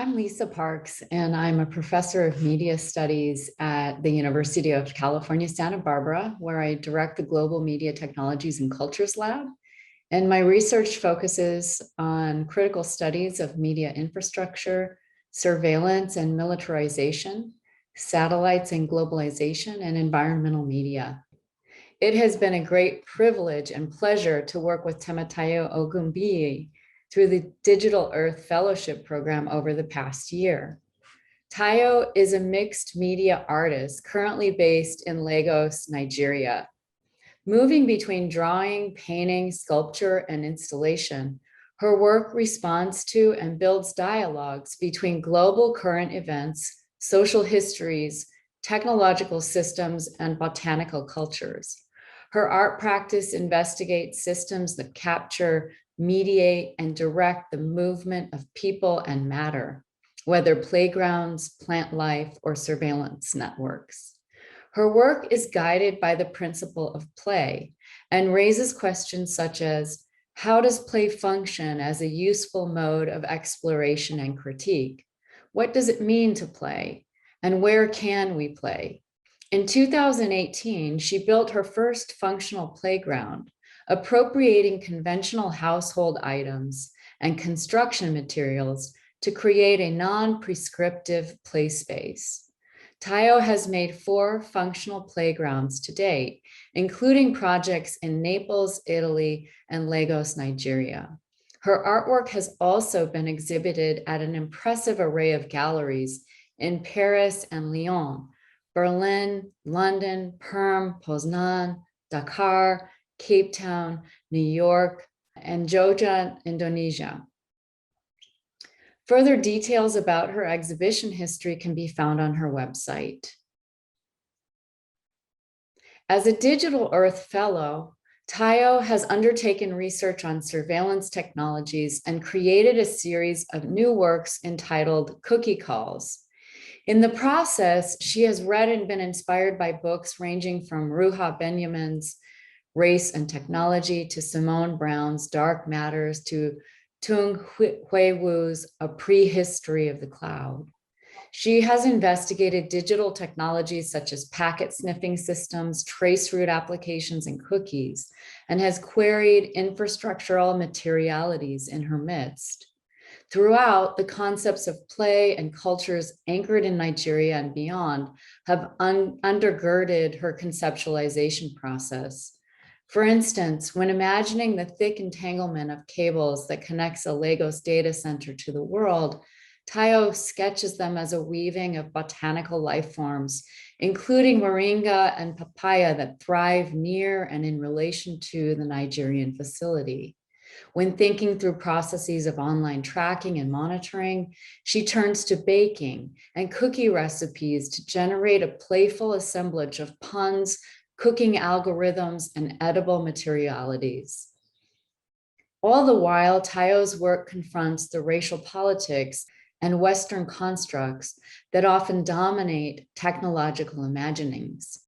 I'm Lisa Parks, and I'm a professor of media studies at the University of California, Santa Barbara, where I direct the Global Media Technologies and Cultures Lab. And my research focuses on critical studies of media infrastructure, surveillance and militarization, satellites and globalization, and environmental media. It has been a great privilege and pleasure to work with Temitayo Ogunbiyi through the Digital Earth Fellowship Program over the past year. Tayo is a mixed media artist currently based in Lagos, Nigeria. Moving between drawing, painting, sculpture, and installation, her work responds to and builds dialogues between global current events, social histories, technological systems, and botanical cultures. Her art practice investigates systems that capture, mediate, and direct the movement of people and matter, whether playgrounds, plant life, or surveillance networks. Her work is guided by the principle of play and raises questions such as, how does play function as a useful mode of exploration and critique? What does it mean to play? And where can we play? In 2018, she built her first functional playground, appropriating conventional household items and construction materials to create a non-prescriptive play space. Tayo has made 4 functional playgrounds to date, including projects in Naples, Italy, and Lagos, Nigeria. Her artwork has also been exhibited at an impressive array of galleries in Paris and Lyon, Berlin, London, Perm, Poznan, Dakar, Cape Town, New York, and Jogja, Indonesia. Further details about her exhibition history can be found on her website. As a Digital Earth Fellow, Tayo has undertaken research on surveillance technologies and created a series of new works entitled Cookie Calls. In the process, she has read and been inspired by books ranging from Ruha Benjamin's Race and Technology to Simone Brown's Dark Matters to Tung Huiwu's A Prehistory of the Cloud. She has investigated digital technologies such as packet sniffing systems, traceroute applications, and cookies, and has queried infrastructural materialities in her midst. Throughout, the concepts of play and cultures anchored in Nigeria and beyond have undergirded her conceptualization process. For instance, when imagining the thick entanglement of cables that connects a Lagos data center to the world, Tayo sketches them as a weaving of botanical life forms, including moringa and papaya that thrive near and in relation to the Nigerian facility. When thinking through processes of online tracking and monitoring, she turns to baking and cookie recipes to generate a playful assemblage of puns, cooking algorithms, and edible materialities. All the while, Tayo's work confronts the racial politics and Western constructs that often dominate technological imaginings.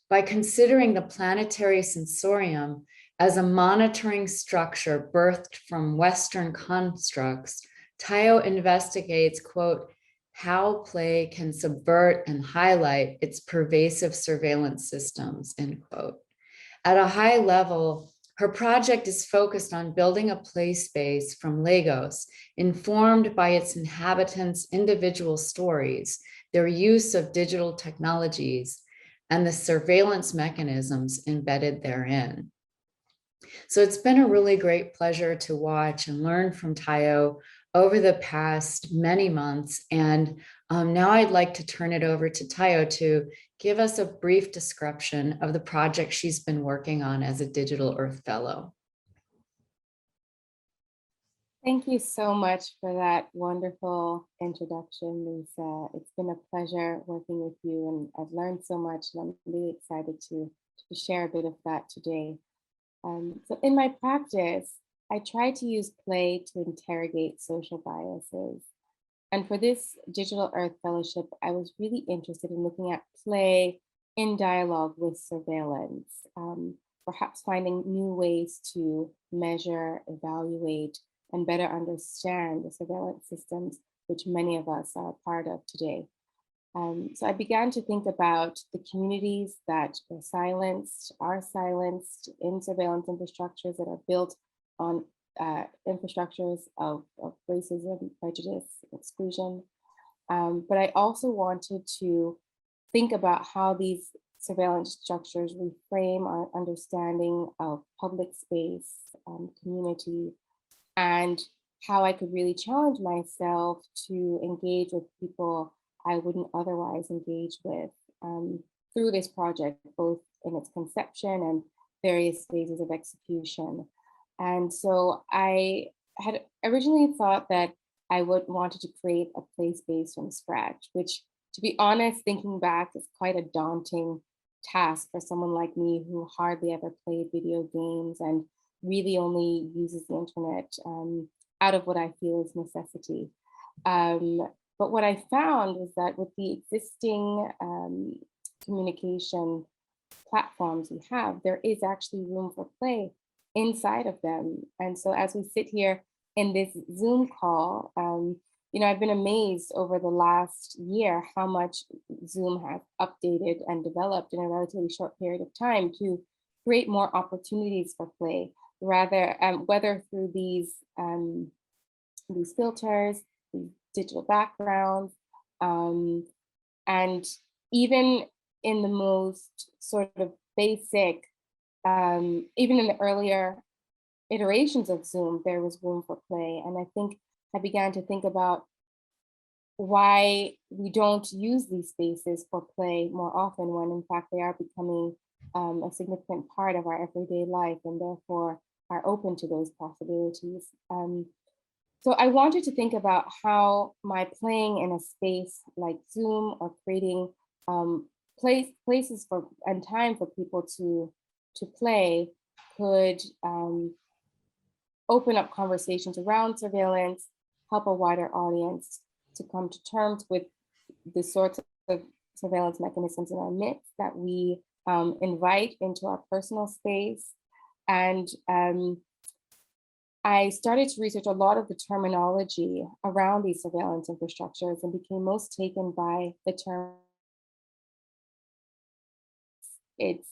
By considering the planetary sensorium as a monitoring structure birthed from Western constructs, Tayo investigates, quote, how play can subvert and highlight its pervasive surveillance systems, end quote. At a high level, her project is focused on building a play space from Lagos, informed by its inhabitants' individual stories, their use of digital technologies, and the surveillance mechanisms embedded therein. So it's been a really great pleasure to watch and learn from Tayo over the past many months. And now I'd like to turn it over to Tayo to give us a brief description of the project she's been working on as a Digital Earth Fellow. Thank you so much for that wonderful introduction, Lisa. It's been a pleasure working with you, and I've learned so much, and I'm really excited to share a bit of that today. So in my practice, I try to use play to interrogate social biases. And for this Digital Earth Fellowship, I was really interested in looking at play in dialogue with surveillance, perhaps finding new ways to measure, evaluate, and better understand the surveillance systems which many of us are a part of today. So I began to think about the communities that are silenced in surveillance infrastructures that are built on infrastructures of racism, prejudice, exclusion. But I also wanted to think about how these surveillance structures reframe our understanding of public space, community, and how I could really challenge myself to engage with people I wouldn't otherwise engage with through this project, both in its conception and various phases of execution. And so I had originally thought that I would wanted to create a play space from scratch, which, to be honest, thinking back, is quite a daunting task for someone like me who hardly ever played video games and really only uses the internet out of what I feel is necessity. But what I found was that with the existing communication platforms we have, there is actually room for play inside of them. And so as we sit here in this Zoom call, I've been amazed over the last year how much Zoom has updated and developed in a relatively short period of time to create more opportunities for play, rather whether through these filters, these digital backgrounds, and even in the most sort of basic, even in the earlier iterations of Zoom, there was room for play. And I think I began to think about why we don't use these spaces for play more often when in fact they are becoming a significant part of our everyday life and therefore are open to those possibilities. So I wanted to think about how my playing in a space like Zoom or creating places for and time for people to play could open up conversations around surveillance, help a wider audience to come to terms with the sorts of surveillance mechanisms in our midst that we invite into our personal space. And I started to research a lot of the terminology around these surveillance infrastructures and became most taken by the term. Its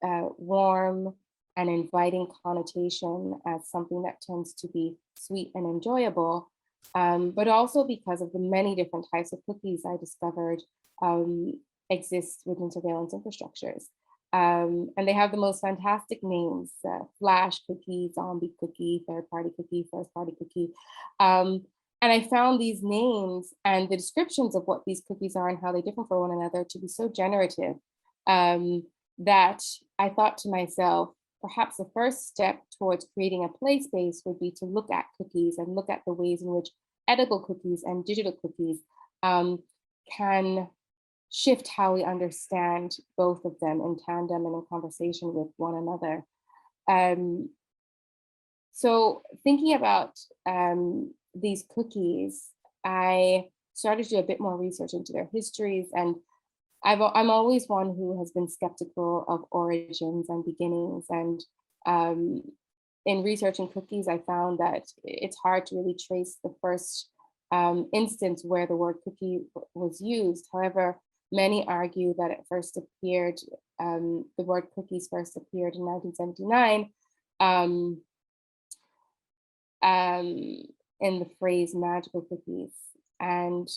warm and inviting connotation as something that tends to be sweet and enjoyable, but also because of the many different types of cookies I discovered exist within surveillance infrastructures. And they have the most fantastic names: flash cookie, zombie cookie, third party cookie, first party cookie. And I found these names and the descriptions of what these cookies are and how they differ from one another to be so generative that I thought to myself, perhaps the first step towards creating a play space would be to look at cookies and look at the ways in which edible cookies and digital cookies can shift how we understand both of them in tandem and in conversation with one another. So thinking about these cookies, I started to do a bit more research into their histories, and I'm always one who has been skeptical of origins and beginnings. And in researching cookies, I found that it's hard to really trace the first instance where the word cookie was used. However, many argue that it first appeared, the word cookies first appeared in 1979 in the phrase magical cookies. And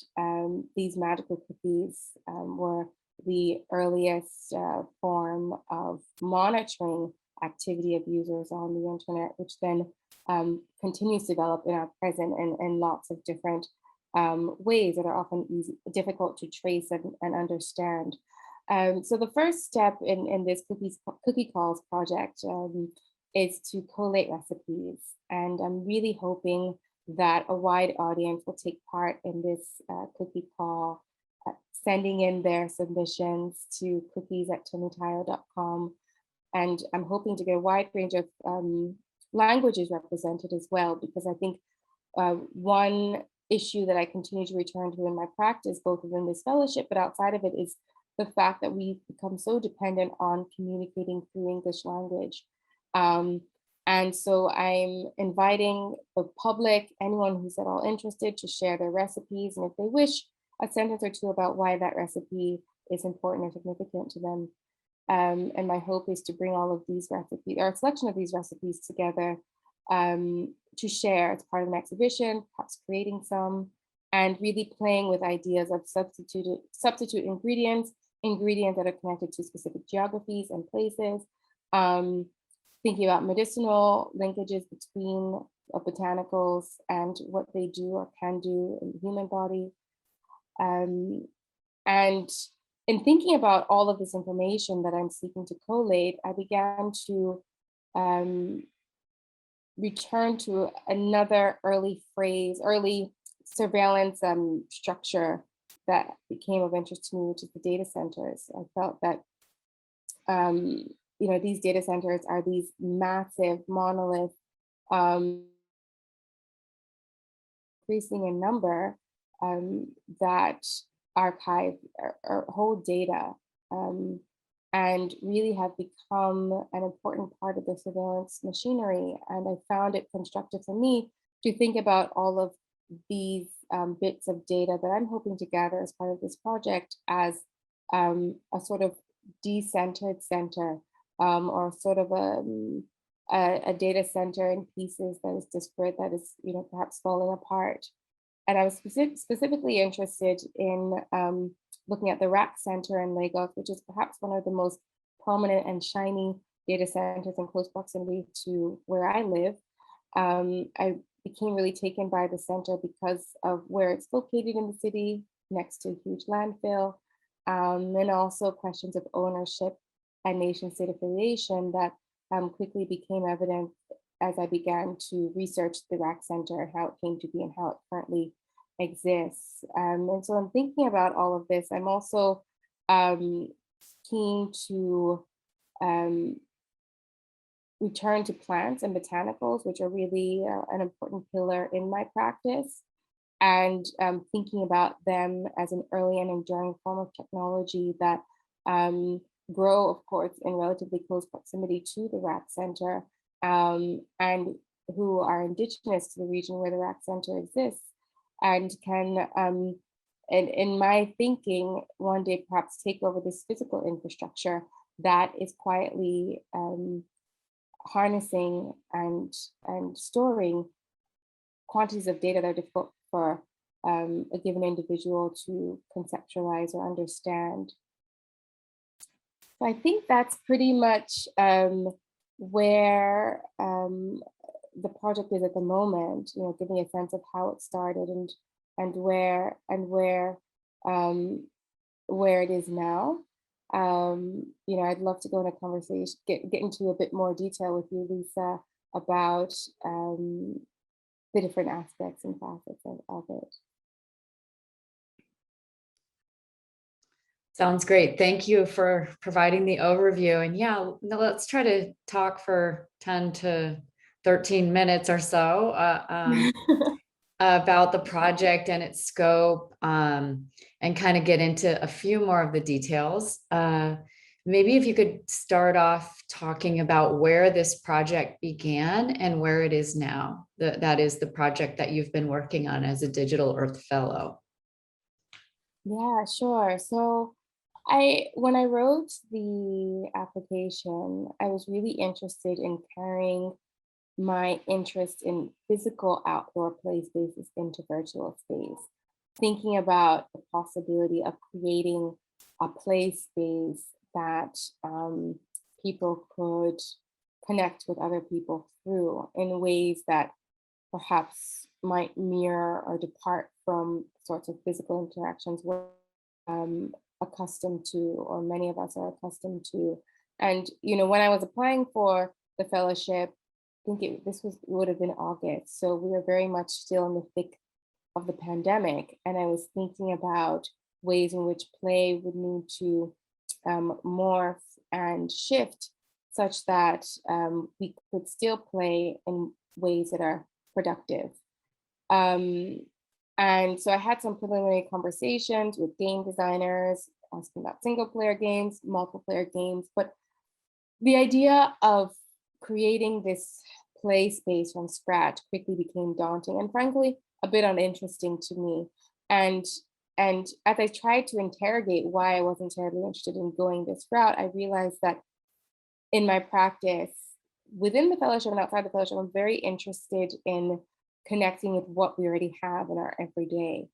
these magical cookies were the earliest form of monitoring activity of users on the internet, which then continues to develop in our present in lots of different ways that are often difficult to trace and understand. So the first step in this cookie calls project is to collate recipes. And I'm really hoping that a wide audience will take part in this cookie call, sending in their submissions to cookies@temitayo.com. And I'm hoping to get a wide range of languages represented as well, because I think one issue that I continue to return to in my practice, both within this fellowship, but outside of it, is the fact that we've become so dependent on communicating through English language. And so I'm inviting the public, anyone who's at all interested, to share their recipes. And if they wish, a sentence or two about why that recipe is important or significant to them. And my hope is to bring all of these recipes, or a selection of these recipes together, to share as part of an exhibition, perhaps creating some, and really playing with ideas of substitute ingredients, ingredients that are connected to specific geographies and places, thinking about medicinal linkages between botanicals and what they do or can do in the human body. And in thinking about all of this information that I'm seeking to collate, I began to um, return to another early surveillance structure that became of interest to me, which is the data centers. I felt that these data centers are these massive monoliths, increasing in number, that archive or hold data, and really have become an important part of the surveillance machinery. And I found it constructive for me to think about all of these bits of data that I'm hoping to gather as part of this project as a sort of decentered center, or sort of a data center in pieces that is disparate, that is perhaps falling apart. And I was specifically interested in looking at the Rack Center in Lagos, which is perhaps one of the most prominent and shiny data centers in close proximity to where I live. I became really taken by the center because of where it's located in the city, next to a huge landfill, and also questions of ownership and nation state affiliation that quickly became evident as I began to research the Rack Center, how it came to be and how it currently exists. And so I'm thinking about all of this. I'm also keen to return to plants and botanicals, which are really an important pillar in my practice, and thinking about them as an early and enduring form of technology that grow, of course, in relatively close proximity to the Rack Center, and who are indigenous to the region where the Rack Center exists, and can, in my thinking, one day perhaps take over this physical infrastructure that is quietly harnessing and storing quantities of data that are difficult for a given individual to conceptualize or understand. So I think that's pretty much where the project is at the moment. Giving a sense of how it started and where it is now. I'd love to go in a conversation, get into a bit more detail with you, Lisa, about the different aspects and facets of it. Sounds great. Thank you for providing the overview. And yeah, let's try to talk for 10 to 13 minutes or so about the project and its scope, and kind of get into a few more of the details. Maybe if you could start off talking about where this project began and where it is now. That is the project that you've been working on as a Digital Earth Fellow. Yeah, sure. So when I wrote the application, I was really interested in carrying my interest in physical outdoor play spaces into virtual space, thinking about the possibility of creating a play space that people could connect with other people through in ways that perhaps might mirror or depart from sorts of physical interactions we're accustomed to, or many of us are accustomed to. And when I was applying for the fellowship, I think this would have been August, so we were very much still in the thick of the pandemic, and I was thinking about ways in which play would need to morph and shift such that we could still play in ways that are productive. And so I had some preliminary conversations with game designers, asking about single player games, multiple player games, but the idea of creating this play space from scratch quickly became daunting and frankly a bit uninteresting to me. And and as I tried to interrogate why I wasn't terribly interested in going this route, I realized that in my practice, within the fellowship and outside the fellowship, I'm very interested in connecting with what we already have in our everyday,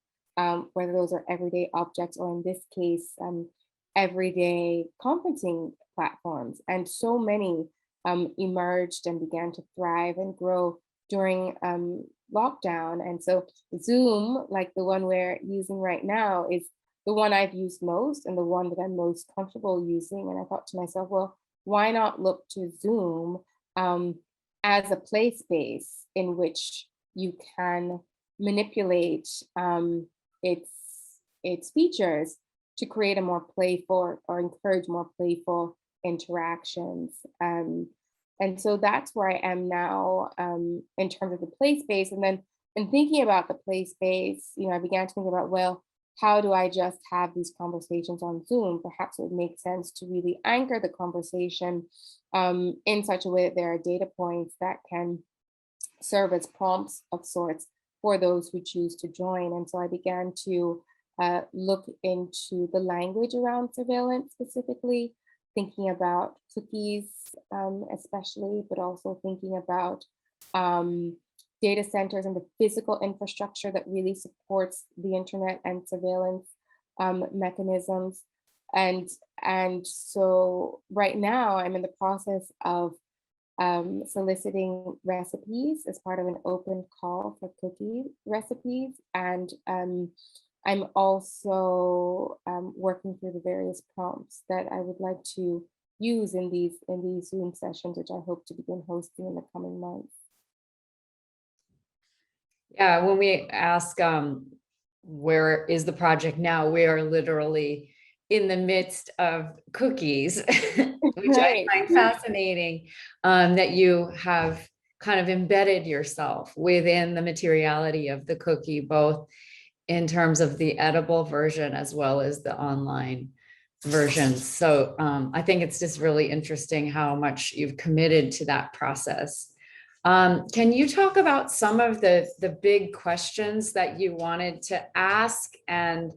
whether those are everyday objects or in this case, everyday conferencing platforms. And so many emerged and began to thrive and grow during lockdown. And so Zoom, like the one we're using right now, is the one I've used most and the one that I'm most comfortable using. And I thought to myself, well, why not look to Zoom as a play space in which you can manipulate its its features to create a more playful or encourage more playful interactions. And so that's where I am now in terms of the play space. And then in thinking about the play space, I began to think about, well, how do I just have these conversations on Zoom? Perhaps it would make sense to really anchor the conversation in such a way that there are data points that can serve as prompts of sorts for those who choose to join. And so I began to look into the language around surveillance specifically, thinking about cookies especially, but also thinking about data centers and the physical infrastructure that really supports the internet and surveillance mechanisms. And so right now I'm in the process of soliciting recipes as part of an open call for cookie recipes. And I'm also working through the various prompts that I would like to use in these Zoom sessions, which I hope to begin hosting in the coming months. Yeah, when we ask where is the project now, we are literally in the midst of cookies, which Right. I find fascinating, that you have kind of embedded yourself within the materiality of the cookie, both in terms of the edible version as well as the online versions. So I think it's just really interesting how much you've committed to that process. Can you talk about some of the big questions that you wanted to ask, and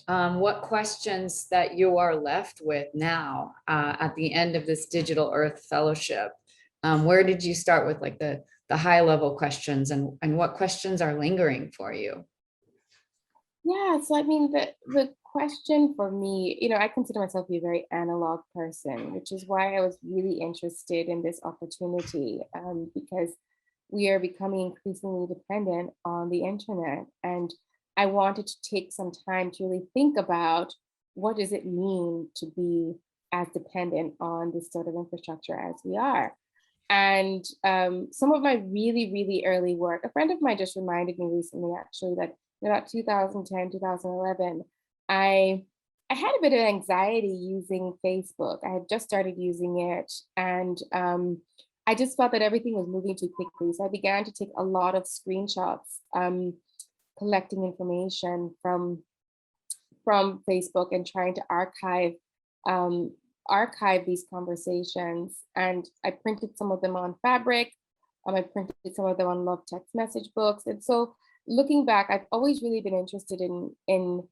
what questions that you are left with now at the end of this Digital Earth Fellowship? Where did you start with, like the high level questions, and what questions are lingering for you? Yeah, so I mean, the question for me, I consider myself to be a very analog person, which is why I was really interested in this opportunity, because we are becoming increasingly dependent on the internet. And I wanted to take some time to really think about what does it mean to be as dependent on this sort of infrastructure as we are. And some of my really, really early work, a friend of mine just reminded me recently, actually, that in about 2010, 2011, I had a bit of anxiety using Facebook. I had just started using it, and I just felt that everything was moving too quickly. So I began to take a lot of screenshots, collecting information from Facebook and trying to um, archive these conversations. And I printed some of them on fabric. I printed some of them on love text message books. And so looking back, I've always really been interested in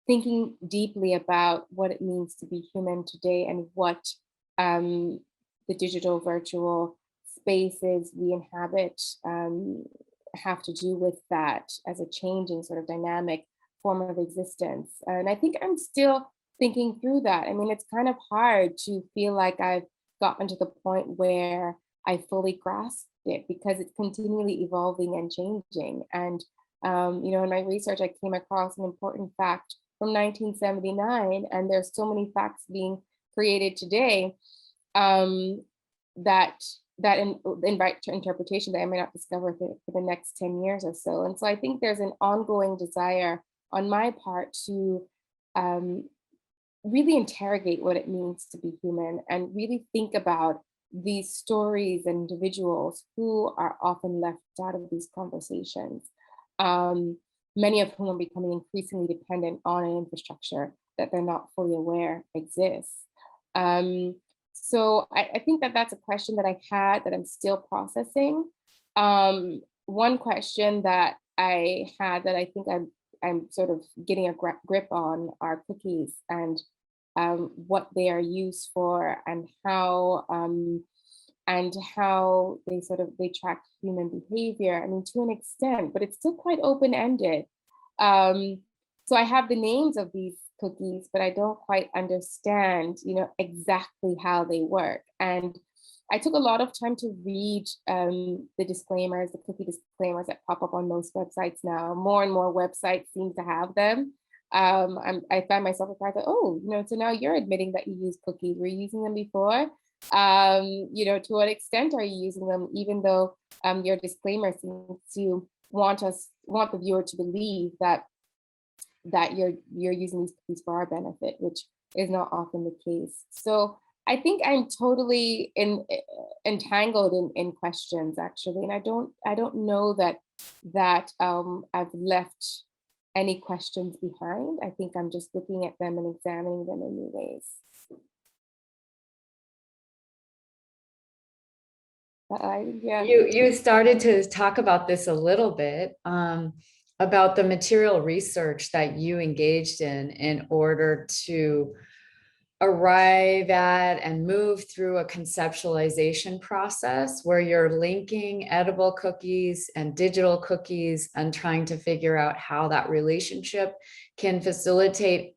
thinking deeply about what it means to be human today and what the digital virtual spaces we inhabit have to do with that as a changing sort of dynamic form of existence. And I think I'm still thinking through that. I mean, it's kind of hard to feel like I've gotten to the point where I fully grasped it because it's continually evolving and changing. And in my research, I came across an important fact from 1979, and there's so many facts being created today that invite to interpretation that I may not discover for the next 10 years or so. And so I think there's an ongoing desire on my part to really interrogate what it means to be human and really think about these stories and individuals who are often left out of these conversations, many of whom are becoming increasingly dependent on an infrastructure that they're not fully aware exists. So I think that that's a question that I had that I'm still processing. One question that I had that I think I'm sort of getting a grip on are cookies and what they are used for and how they sort of they track human behavior. I mean, to an extent, but it's still quite open-ended. Um, so I have the names of these cookies, but I don't quite understand, exactly how they work. And I took a lot of time to read the disclaimers, the cookie disclaimers that pop up on most websites now. More and more websites seem to have them. I find myself surprised, like, oh, so now you're admitting that you use cookies. Were you using them before? To what extent are you using them, even though your disclaimer seems to want the viewer to believe that you're using these cookies for our benefit, which is not often the case. So I think I'm totally entangled in questions, actually, and I don't know that I've left any questions behind. I think I'm just looking at them and examining them in new ways. Yeah. You started to talk about this a little bit, about the material research that you engaged in order to arrive at and move through a conceptualization process where you're linking edible cookies and digital cookies and trying to figure out how that relationship can facilitate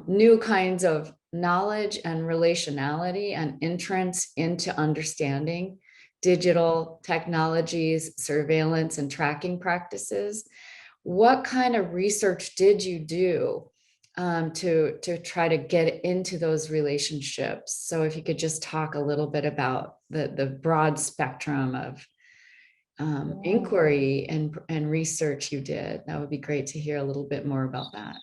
new kinds of knowledge and relationality and entrance into understanding digital technologies, surveillance and tracking practices. What kind of research did you do to try to get into those relationships? So if you could just talk a little bit about the broad spectrum of inquiry and research you did, that would be great to hear a little bit more about that.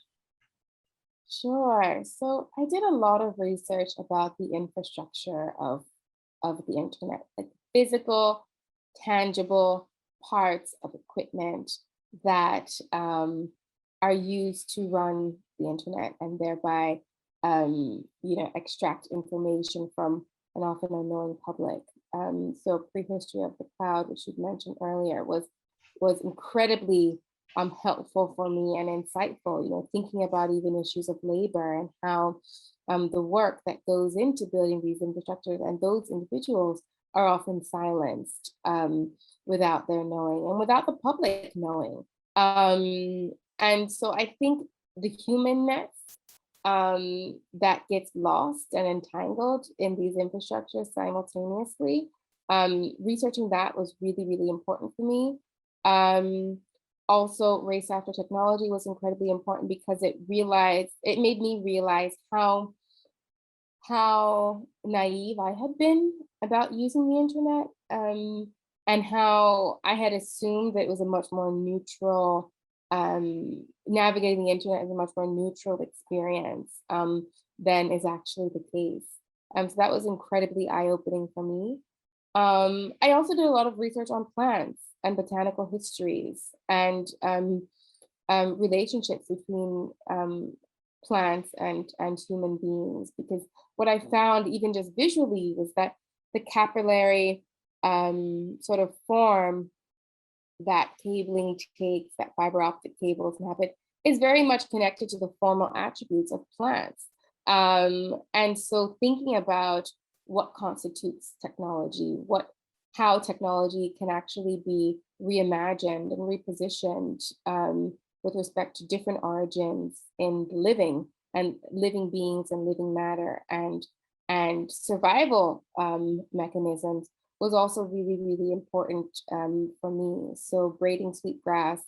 Sure. So I did a lot of research about the infrastructure of the internet, like physical, tangible parts of equipment that are used to run the internet and thereby, extract information from an often unknowing public. So prehistory of the cloud, which you mentioned earlier, was incredibly helpful for me and insightful, thinking about even issues of labor and how the work that goes into building these infrastructures and those individuals are often silenced without their knowing and without the public knowing. And so I think the humanness that gets lost and entangled in these infrastructures simultaneously, researching that was really, really important for me. Also, race after technology was incredibly important because it made me realize how naive I had been about using the internet, and how I had assumed that it was a much more neutral, navigating the internet is a much more neutral experience than is actually the case. So that was incredibly eye-opening for me. I also did a lot of research on plants and botanical histories and relationships between plants and human beings, because what I found, even just visually, was that the capillary sort of form that cabling takes, that fiber optic cables inhabit, is very much connected to the formal attributes of plants. And so thinking about what constitutes technology, how technology can actually be reimagined and repositioned with respect to different origins in living beings and living matter and survival mechanisms was also really, really important for me. So Braiding Sweetgrass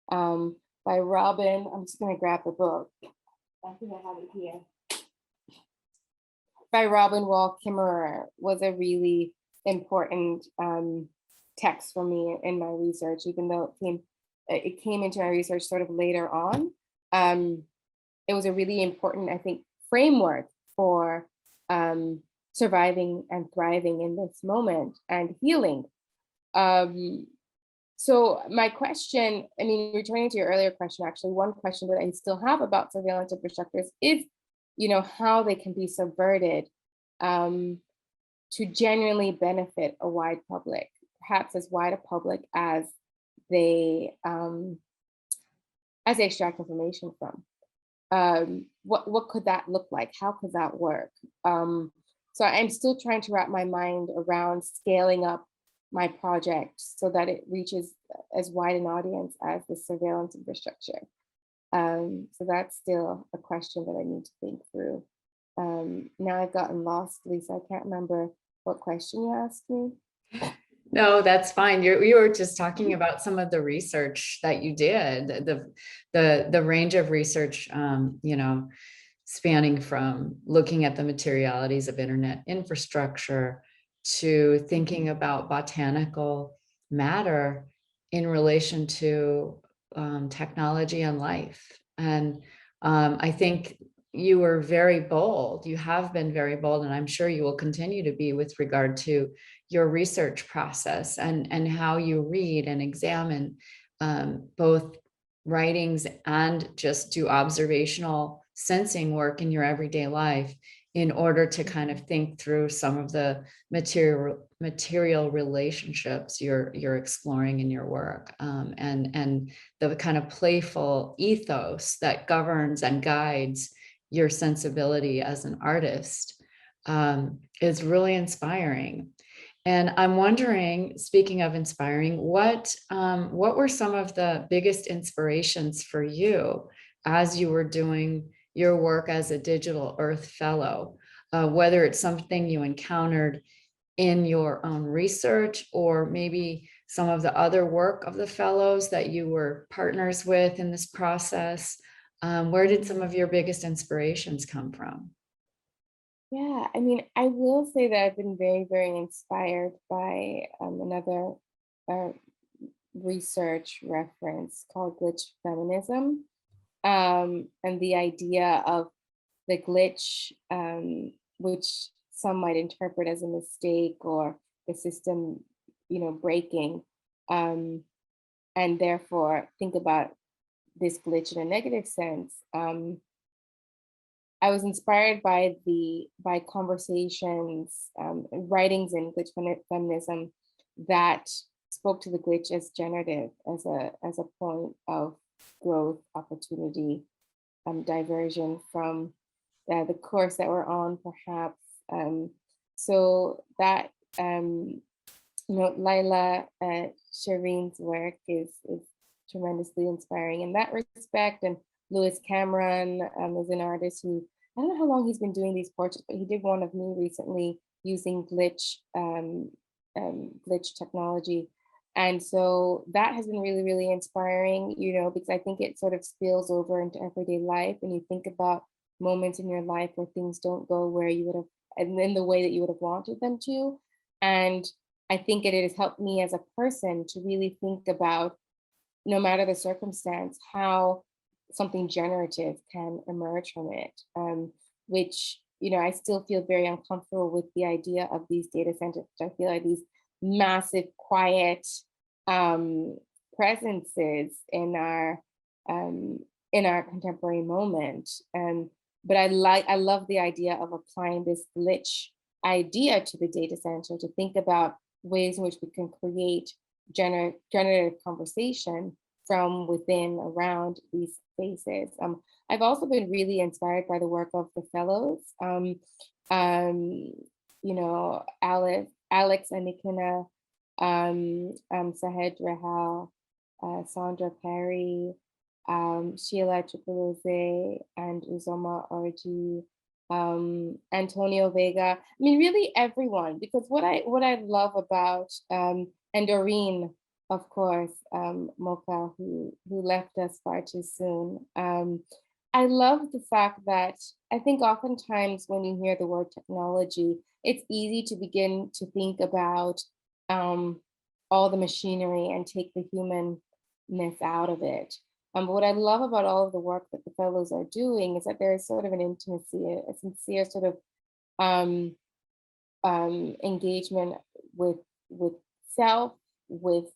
by Robin, I'm just gonna grab the book. I think I have it here. By Robin Wall Kimmerer was a really important text for me in my research, even though it came into my research sort of later on. It was a really important, I think, framework for surviving and thriving in this moment and healing. So my question, I mean, returning to your earlier question, actually, one question that I still have about surveillance infrastructures is, how they can be subverted. to genuinely benefit a wide public, perhaps as wide a public they um, as they extract information from. What could that look like? How could that work? So I'm still trying to wrap my mind around scaling up my project so that it reaches as wide an audience as the surveillance infrastructure. So that's still a question that I need to think through. Now I've gotten lost, Lisa. I can't remember what question you asked me. No, that's fine. You were just talking about some of the research that you did, the range of research, spanning from looking at the materialities of internet infrastructure to thinking about botanical matter in relation to technology and life. And I think you were very bold. You have been very bold, and I'm sure you will continue to be with regard to your research process and how you read and examine both writings and just do observational sensing work in your everyday life in order to kind of think through some of the material relationships you're exploring in your work, and the kind of playful ethos that governs and guides your sensibility as an artist is really inspiring. And I'm wondering, speaking of inspiring, what were some of the biggest inspirations for you as you were doing your work as a Digital Earth Fellow, whether it's something you encountered in your own research or maybe some of the other work of the fellows that you were partners with in this process? Where did some of your biggest inspirations come from? Yeah, I mean, I will say that I've been very, very inspired by another uh, research reference called glitch feminism, and the idea of the glitch, which some might interpret as a mistake or the system, breaking, um, and therefore think about this glitch in a negative sense. I was inspired by conversations, writings in glitch feminism that spoke to the glitch as generative, as a point of growth, opportunity, diversion from the course that we're on, perhaps. So that Laila Shireen's work is tremendously inspiring in that respect. And Lewis Cameron is an artist who, I don't know how long he's been doing these portraits, but he did one of me recently using glitch technology. And so that has been really, really inspiring, because I think it sort of spills over into everyday life. And you think about moments in your life where things don't go where you would have, and in the way that you would have wanted them to. And I think it has helped me as a person to really think about, no matter the circumstance, how something generative can emerge from it, which, I still feel very uncomfortable with the idea of these data centers. I feel like these massive, quiet presences in our contemporary moment. But I love the idea of applying this glitch idea to the data center to think about ways in which we can create generative conversation from within around these spaces. I've also been really inspired by the work of the fellows. Alex Anikina, Sahed Rahal, Sandra Perry, Sheila Chukwueze, and Uzoma Orji, Antonio Vega. I mean, really everyone, because what I love about and Doreen, of course, Mocha, who left us far too soon. I love the fact that I think oftentimes when you hear the word technology, it's easy to begin to think about all the machinery and take the humanness out of it. But what I love about all of the work that the fellows are doing is that there is sort of an intimacy, a sincere sort of engagement with self, with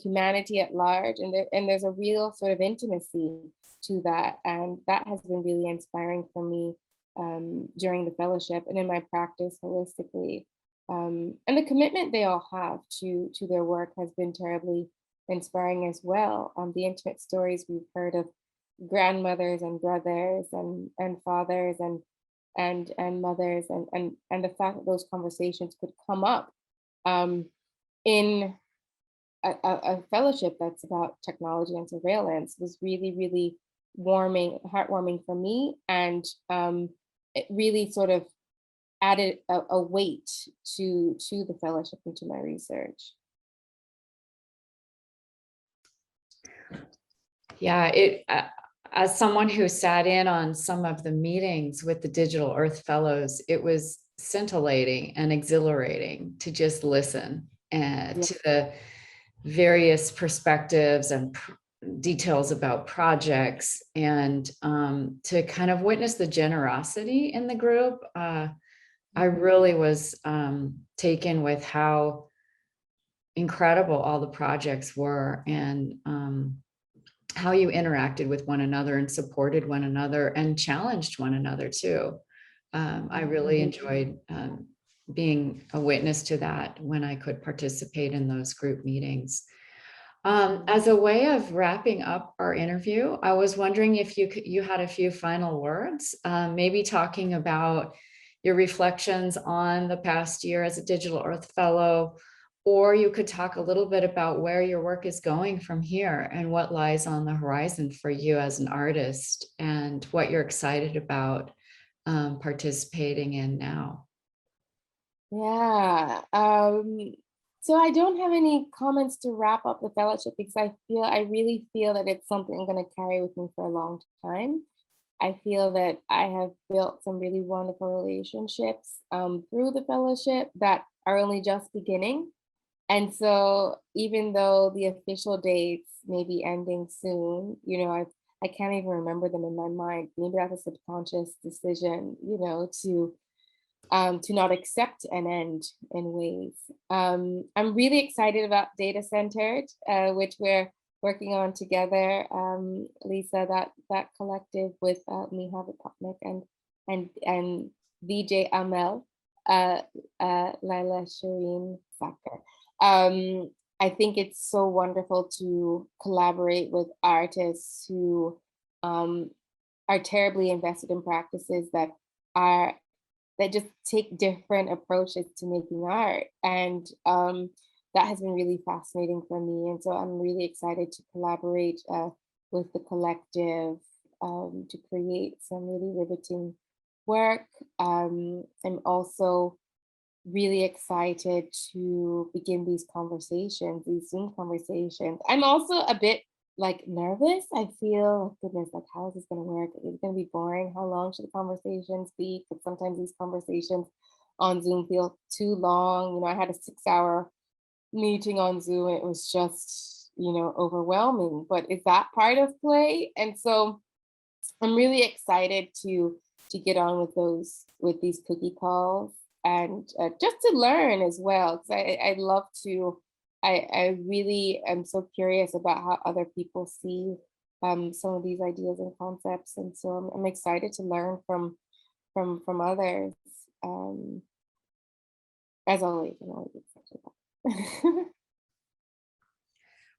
humanity at large, and there's a real sort of intimacy to that, and that has been really inspiring for me. during the fellowship and in my practice holistically. And the commitment they all have to their work has been terribly inspiring as well. The intimate stories we've heard of grandmothers and brothers and fathers and mothers and the fact that those conversations could come up in a fellowship that's about technology and surveillance was really, really heartwarming for me. And it really sort of added a weight to the fellowship and to my research. Yeah, as someone who sat in on some of the meetings with the Digital Earth Fellows, it was scintillating and exhilarating to just listen and to the various perspectives and details about projects, and to kind of witness the generosity in the group. I really was taken with how incredible all the projects were, and how you interacted with one another and supported one another and challenged one another too. I really enjoyed being a witness to that when I could participate in those group meetings. As a way of wrapping up our interview, I was wondering if you had a few final words, maybe talking about your reflections on the past year as a Digital Earth Fellow, or you could talk a little bit about where your work is going from here and what lies on the horizon for you as an artist and what you're excited about participating in now. Yeah. So I don't have any comments to wrap up the fellowship because I really feel that it's something I'm going to carry with me for a long time. I feel that I have built some really wonderful relationships through the fellowship that are only just beginning. And so even though the official dates may be ending soon, I can't even remember them in my mind. Maybe that's a subconscious decision, to not accept an end in ways. I'm really excited about Data Centered, which we're working on together. Lisa, that collective with Miha Vipotnik and VJ Amel, Laila Shireen Sacker. I think it's so wonderful to collaborate with artists who are terribly invested in practices that just take different approaches to making art. And that has been really fascinating for me. And so I'm really excited to collaborate with the collective to create some really riveting work. I'm also really excited to begin these conversations, these Zoom conversations. I'm also a bit nervous. I feel, goodness, how is this going to work? Is it going to be boring? How long should the conversations be? Because sometimes these conversations on Zoom feel too long. I had a 6-hour meeting on Zoom. It was just, overwhelming. But is that part of play? And so I'm really excited to get on with these cookie calls and just to learn as well. Because I love to. I really am so curious about how other people see some of these ideas and concepts, and so I'm excited to learn from others. As always, I'm always excited about.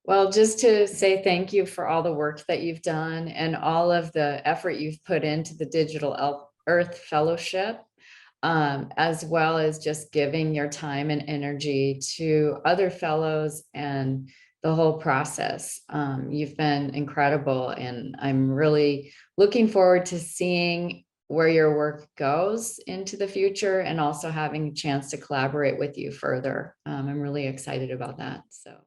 Well, just to say thank you for all the work that you've done and all of the effort you've put into the Digital Earth Fellowship, as well as just giving your time and energy to other fellows and the whole process. You've been incredible, and I'm really looking forward to seeing where your work goes into the future and also having a chance to collaborate with you further. I'm really excited about that. So.